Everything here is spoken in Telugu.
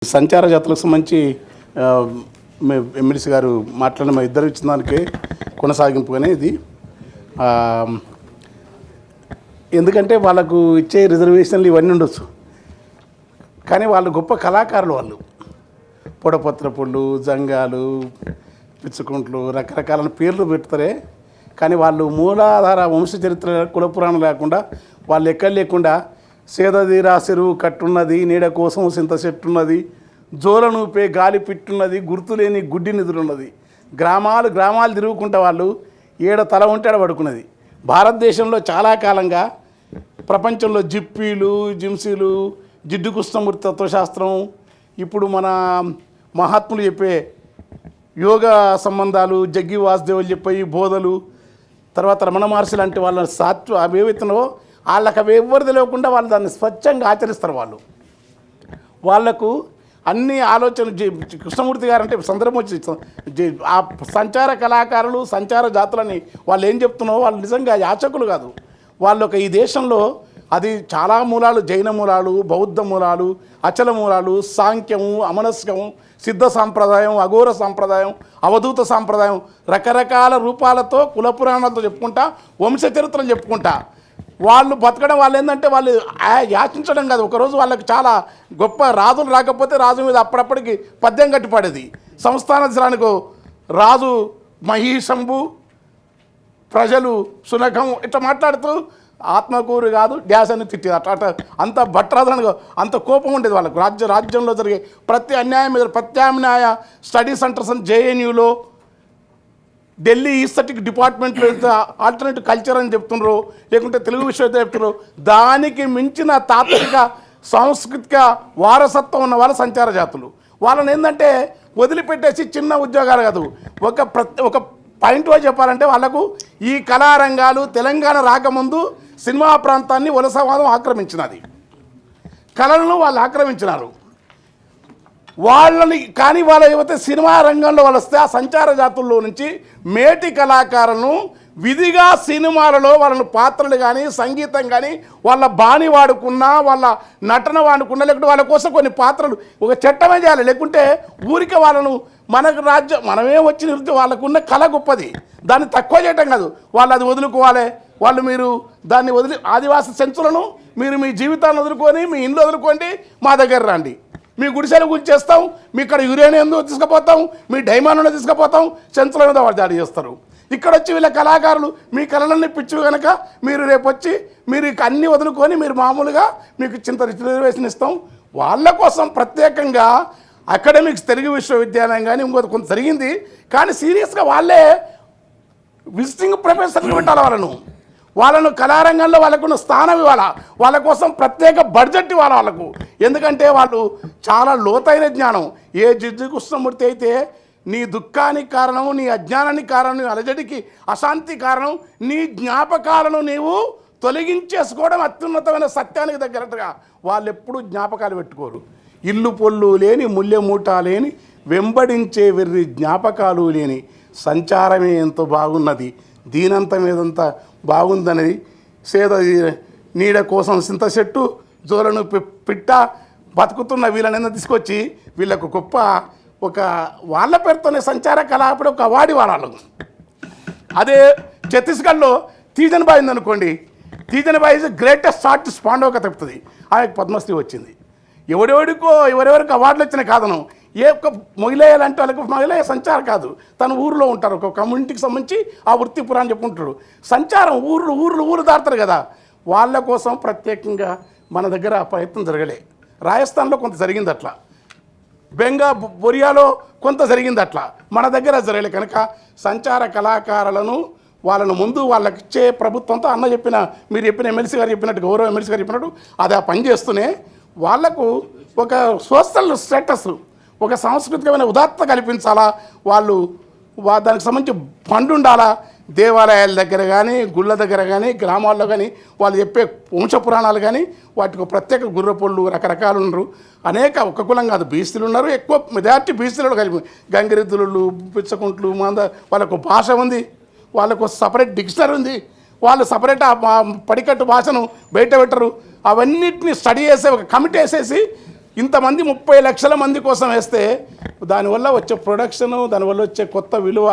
సంచార జాతులకు సంబంధించి ఎమ్మెల్సీ గారు మాట్లాడిన మా ఇద్దరు ఇచ్చిన దానికి కొనసాగింపుగానే ఇది. ఎందుకంటే వాళ్ళకు ఇచ్చే రిజర్వేషన్లు ఇవన్నీ ఉండొచ్చు, కానీ వాళ్ళు గొప్ప కళాకారులు. వాళ్ళు పొడపత్రపుళ్ళు, జంగాలు, పిచ్చుకుంట్లు రకరకాల పేర్లు పెడతారే, కానీ వాళ్ళు మూలాధార వంశ చరిత్ర కులపురాణం లేకుండా వాళ్ళు ఎక్కడ లేకుండా సేదదీరా చెరువు కట్టున్నది, నీడ కోసం సింత చెట్టున్నది, జోలనూపే గాలి పిట్టున్నది, గుర్తులేని గుడ్డి నిధులున్నది, గ్రామాలు గ్రామాలు తిరుగుకుంటా వాళ్ళు ఏడ తల ఉంటే పడుకున్నది. భారతదేశంలో చాలా కాలంగా ప్రపంచంలో జిప్పీలు, జిమ్సీలు, జిడ్డు కృష్ణమూర్తి తత్వశాస్త్రం, ఇప్పుడు మన మహాత్ములు చెప్పే యోగా సంబంధాలు, జగ్గి వాసుదేవులు చెప్పే బోధలు, తర్వాత రమణ మహర్షి లాంటి వాళ్ళ అవి ఏవైతున్నావో వాళ్ళకి అవి ఎవరు తెలియకుండా వాళ్ళు దాన్ని స్వచ్ఛంగా ఆచరిస్తారు. వాళ్ళకు అన్ని ఆలోచన కృష్ణమూర్తి గారు అంటే సందర్భం వచ్చి ఆ సంచార కళాకారులు, సంచార జాతులని వాళ్ళు ఏం చెప్తున్నారో వాళ్ళు నిజంగా యాచకులు కాదు. వాళ్ళు ఈ దేశంలో అది చాలా మూలాలు, జైన మూలాలు, బౌద్ధ మూలాలు, అచల మూలాలు, సాంఖ్యము, అమనస్కము, సిద్ధ సాంప్రదాయం, అఘోర సాంప్రదాయం, అవధూత సాంప్రదాయం, రకరకాల రూపాలతో కులపురాణాలతో చెప్పుకుంటా, వంశ చరిత్రలు చెప్పుకుంటా వాళ్ళు బతకడం. వాళ్ళు ఏంటంటే వాళ్ళు యాచించడం కాదు. ఒకరోజు వాళ్ళకి చాలా గొప్ప రాజులు రాకపోతే రాజు మీద అప్పుడప్పటికి పద్యం కట్టిపడేది. సంస్థానానికి రాజు మహిషంభు, ప్రజలు సునఖం ఇట్లా మాట్లాడుతూ ఆత్మకూరు కాదు డ్యాస్ అని తిట్టేది. అట్లా అంత భట్రాజులకు అంత కోపం ఉండేది వాళ్ళకు. రాజ్యంలో జరిగే ప్రతి అన్యాయం మీద ప్రత్యామ్నాయ స్టడీ సెంటర్స్ అని జేఎన్యూలో, ఢిల్లీ ఈస్థెటిక్ డిపార్ట్మెంట్లో ఆల్టర్నేటివ్ కల్చర్ అని చెప్తున్నారు, లేకుంటే తెలుగు విశ్వవిద్యాలయం చెప్తున్నారు. దానికి మించిన తాత్విక సాంస్కృతిక వారసత్వం ఉన్న వాళ్ళ సంచార జాతులు. వాళ్ళని ఏంటంటే వదిలిపెట్టేసి చిన్న ఉద్యోగాలు కాదు, ఒక పాయింట్ వైజ్ చెప్పాలంటే వాళ్ళకు ఈ కళారంగాలు తెలంగాణ రాకముందు సినిమా ప్రాంతాన్ని వలసవాదం ఆక్రమించినది. కళలను వాళ్ళు ఆక్రమించినారు వాళ్ళని. కానీ వాళ్ళ యువత సినిమా రంగంలో వాళ్ళు వస్తే ఆ సంచార జాతుల్లో నుంచి మేటి కళాకారులను విధిగా సినిమాలలో వాళ్ళను పాత్రలు కానీ సంగీతం కానీ వాళ్ళ బాణి వాడుకున్నా, వాళ్ళ నటన వాడుకున్నా, లేకుంటే వాళ్ళ కోసం కొన్ని పాత్రలు ఒక చట్టమే చేయాలి. లేకుంటే ఊరికే వాళ్ళను మనకు మనమే వచ్చి నిరుద్యోగం వాళ్ళకున్న కళ గొప్పది, దాన్ని తక్కువ చేయటం కాదు. వాళ్ళు అది వదులుకోవాలి. వాళ్ళు మీరు దాన్ని వదిలి ఆదివాసీ సెన్సులను మీరు మీ జీవితాన్ని వదులుకొని మీ ఇంట్లో వదులుకోండి, మా దగ్గర రండి, మీ గుడిసెలు గుర్చేస్తాం, మీ ఇక్కడ యురేనియం తీసుకుపోతాం, మీ డైమండ్లో తీసుకుపోతాం, సెన్సుల మీద వాళ్ళు దాడి చేస్తారు. ఇక్కడ వచ్చి వీళ్ళ కళాకారులు మీ కళలన్నీ పిచ్చి కనుక మీరు రేపు వచ్చి మీరు అన్నీ వదులుకొని మీరు మామూలుగా మీకు చింత రిజర్వేషన్ ఇస్తాం. వాళ్ళ కోసం ప్రత్యేకంగా అకాడమిక్స్ తెలుగు విశ్వవిద్యాలయం కానీ ఇంకొక కొంత జరిగింది. కానీ సీరియస్గా వాళ్ళే విజిటింగ్ ప్రొఫెసర్లు పెట్టాలి. వాళ్ళను కళారంగంలో వాళ్ళకున్న స్థానం ఇవ్వాలా, వాళ్ళ కోసం ప్రత్యేక బడ్జెట్ ఇవ్వాలి వాళ్ళకు. ఎందుకంటే వాళ్ళు చాలా లోతైన జ్ఞానం. ఏ జిడ్డు కృష్ణమూర్తి అయితే నీ దుఃఖానికి కారణం, నీ అజ్ఞానానికి కారణం, నీ అలజడికి అశాంతి కారణం నీ జ్ఞాపకాలను నీవు తొలగించేసుకోవడం అత్యున్నతమైన సత్యానికి దగ్గరట్టుగా వాళ్ళు ఎప్పుడూ జ్ఞాపకాలు పెట్టుకోరు. ఇల్లు పొల్లు లేని, ముల్లెమూట లేని, వెంబడించే వెర్రి జ్ఞాపకాలు లేని సంచారమే ఎంతో బాగున్నది, దీనంతం ఏదంతా బాగుందనేది. సేద నీడ కోసం సింత చెట్టు, జోలను పిట్ట బతుకుతున్న వీళ్ళని తీసుకొచ్చి వీళ్ళకు గొప్ప ఒక వాళ్ళ పేరుతోనే సంచార కళ అప్పుడు ఒక అవార్డు వాడాలి. అదే ఛత్తీస్గఢ్లో తీజన్బాయి ఉందనుకోండి, తీజన్బాయి ఇస్ గ్రేటెస్ట్ ఆర్టిస్ట్ పాండవ కథ చెప్తుంది. ఆమెకు పద్మశ్రీ వచ్చింది. ఎవరెవరికి అవార్డులు వచ్చినా కాదను. ఏ ఒక్క మహిళలంటే వాళ్ళకి మహిళ సంచారం కాదు, తన ఊరిలో ఉంటారు, ఒక కమ్యూనిటీకి సంబంధించి ఆ వృత్తి పురాణం చెప్పుకుంటారు. సంచారం ఊరు దాడతారు కదా, వాళ్ళ కోసం ప్రత్యేకంగా మన దగ్గర ప్రయత్నం జరగలే. రాజస్థాన్లో కొంత జరిగింది అట్లా, బొరియాలో కొంత జరిగింది అట్లా, మన దగ్గర జరగలే. కనుక సంచార కళాకారులను వాళ్ళను ముందు వాళ్ళకి ఇచ్చే ప్రభుత్వంతో మీరు చెప్పిన ఎమ్మెల్సీ గారు చెప్పినట్టు, గౌరవ ఎమ్మెల్సీ గారు చెప్పినట్టు అది ఆ పని చేస్తూనే వాళ్లకు ఒక సోషల్ స్టేటస్, ఒక సాంస్కృతికమైన ఉదాత్త కల్పించాలా. వాళ్ళు దానికి సంబంధించి ఫండ్ ఉండాలా. దేవాలయాల దగ్గర కానీ, గుళ్ళ దగ్గర కానీ, గ్రామాల్లో కానీ వాళ్ళు చెప్పే వంశ పురాణాలు కానీ వాటికి ప్రత్యేక గుర్రపొళ్ళు రకరకాలు ఉన్నారు. అనేక ఒక్క కులం కాదు, బీసీలు ఉన్నారు, ఎక్కువ మెజార్టీ బీసీలు కలిపి గంగిరెద్దులు, పిచ్చకుంట్లు, వాళ్ళకు భాష ఉంది, వాళ్ళకు సపరేట్ డిక్షనరీ ఉంది, వాళ్ళు సపరేట్ పడికట్టు భాషను బయట పెట్టరు. అవన్నిటిని స్టడీ చేసే ఒక కమిటీ వేసేసి ఇంతమంది 30 లక్షల మంది కోసం వేస్తే దానివల్ల వచ్చే ప్రొడక్షను, దానివల్ల వచ్చే కొత్త విలువ